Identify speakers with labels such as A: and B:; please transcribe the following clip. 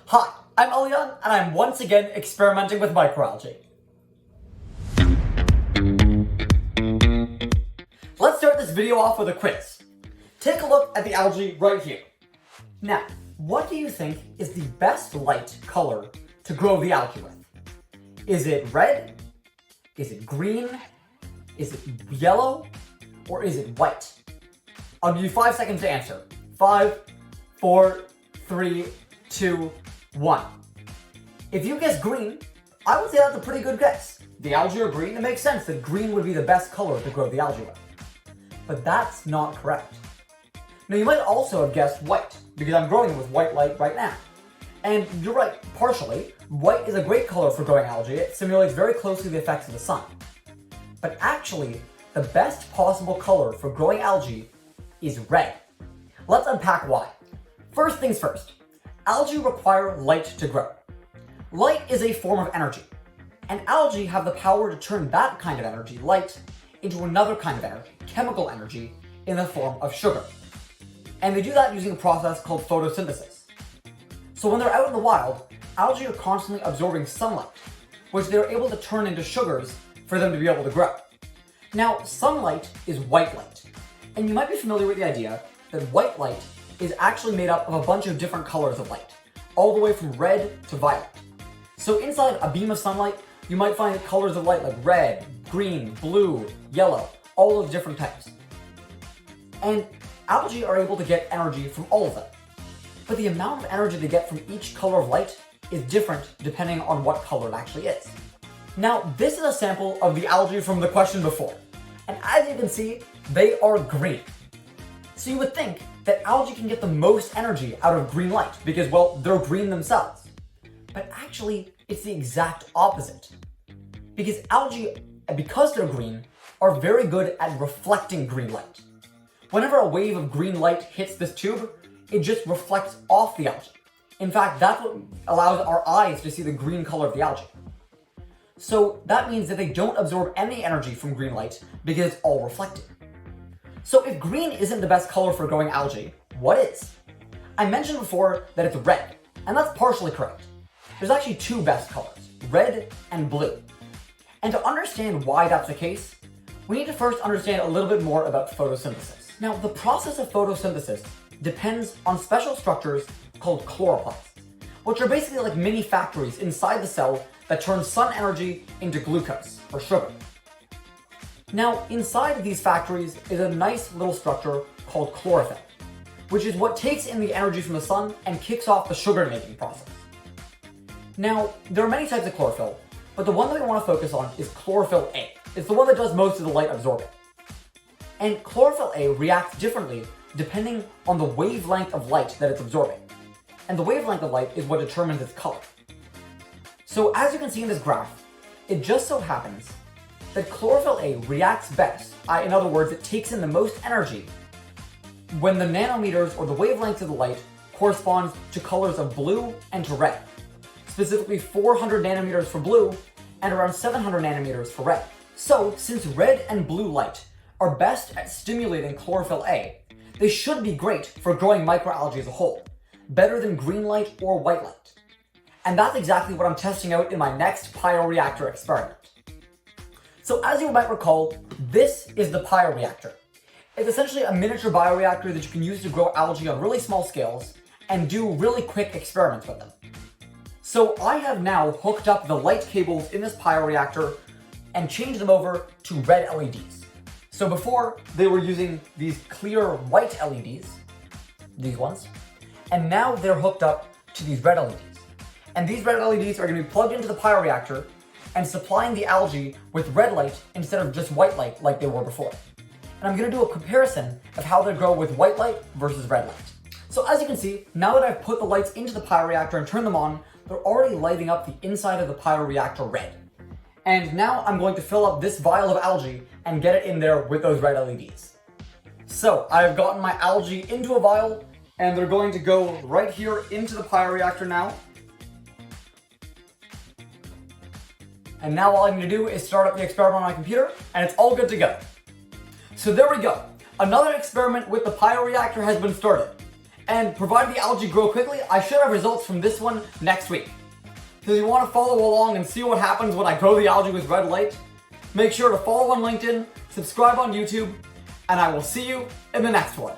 A: Hi, I'm Elian, and I'm once again experimenting with microalgae. Let's start this video off with a quiz. Take a look at the algae right here. Now, what do you think is the best light color to grow the algae with? Is it red? Is it green? Is it yellow? Or is it white? I'll give you 5 seconds to answer. 5, 4, 3, 2, 1. If you guess green, I would say that's a pretty good guess. The algae are green, it makes sense that green would be the best color to grow the algae with. But that's not correct. Now you might also have guessed white, because I'm growing it with white light right now. And you're right, partially. White is a great color for growing algae. It simulates very closely the effects of the sun. But actually, the best possible color for growing algae is red. Let's unpack why. First things first, algae require light to grow. Light is a form of energy, and algae have the power to turn that kind of energy, light, into another kind of energy, chemical energy, in the form of sugar. And they do that using a process called photosynthesis. So when they're out in the wild, algae are constantly absorbing sunlight, which they're able to turn into sugars for them to be able to grow. Now, sunlight is white light, and you might be familiar with the idea that white light is actually made up of a bunch of different colors of light, all the way from red to violet. So inside a beam of sunlight, you might find colors of light like red, green, blue, yellow, all those different types. And algae are able to get energy from all of them. But the amount of energy they get from each color of light is different depending on what color it actually is. Now, this is a sample of the algae from the question before. And as you can see, they are green. So you would think that algae can get the most energy out of green light because, well, they're green themselves. But actually, it's the exact opposite. Because algae, because they're green, are very good at reflecting green light. Whenever a wave of green light hits this tube, it just reflects off the algae. In fact, that's what allows our eyes to see the green color of the algae. So that means that they don't absorb any energy from green light because it's all reflected. So if green isn't the best color for growing algae, what is? I mentioned before that it's red, and that's partially correct. There's actually two best colors, red and blue. And to understand why that's the case, we need to first understand a little bit more about photosynthesis. Now, the process of photosynthesis depends on special structures called chloroplasts, which are basically like mini factories inside the cell that turn sun energy into glucose, or sugar. Now, inside of these factories is a nice little structure called chlorophyll, which is what takes in the energy from the sun and kicks off the sugar-making process. Now, there are many types of chlorophyll, but the one that we want to focus on is chlorophyll A. It's the one that does most of the light absorbing. And chlorophyll A reacts differently depending on the wavelength of light that it's absorbing. And the wavelength of light is what determines its color. So as you can see in this graph, it just so happens that chlorophyll A reacts best, in other words, it takes in the most energy when the nanometers or the wavelengths of the light corresponds to colors of blue and to red. Specifically 400 nanometers for blue and around 700 nanometers for red. So since red and blue light are best at stimulating chlorophyll A, they should be great for growing microalgae as a whole, better than green light or white light. And that's exactly what I'm testing out in my next Pioreactor experiment. So as you might recall, this is the Pioreactor. It's essentially a miniature bioreactor that you can use to grow algae on really small scales and do really quick experiments with them. So I have now hooked up the light cables in this Pioreactor and changed them over to red LEDs. So before, they were using these clear white LEDs, these ones, and now they're hooked up to these red LEDs. And these red LEDs are going to be plugged into the Pioreactor and supplying the algae with red light instead of just white light like they were before. And I'm going to do a comparison of how they grow with white light versus red light. So as you can see, now that I've put the lights into the Pioreactor and turned them on, they're already lighting up the inside of the Pioreactor red. And now I'm going to fill up this vial of algae and get it in there with those red LEDs. So I've gotten my algae into a vial and they're going to go right here into the Pioreactor now. And now all I need to do is start up the experiment on my computer and it's all good to go. So there we go. Another experiment with the Pioreactor has been started. And provided the algae grow quickly, I should have results from this one next week. So if you want to follow along and see what happens when I grow the algae with red light, make sure to follow on LinkedIn, subscribe on YouTube, and I will see you in the next one.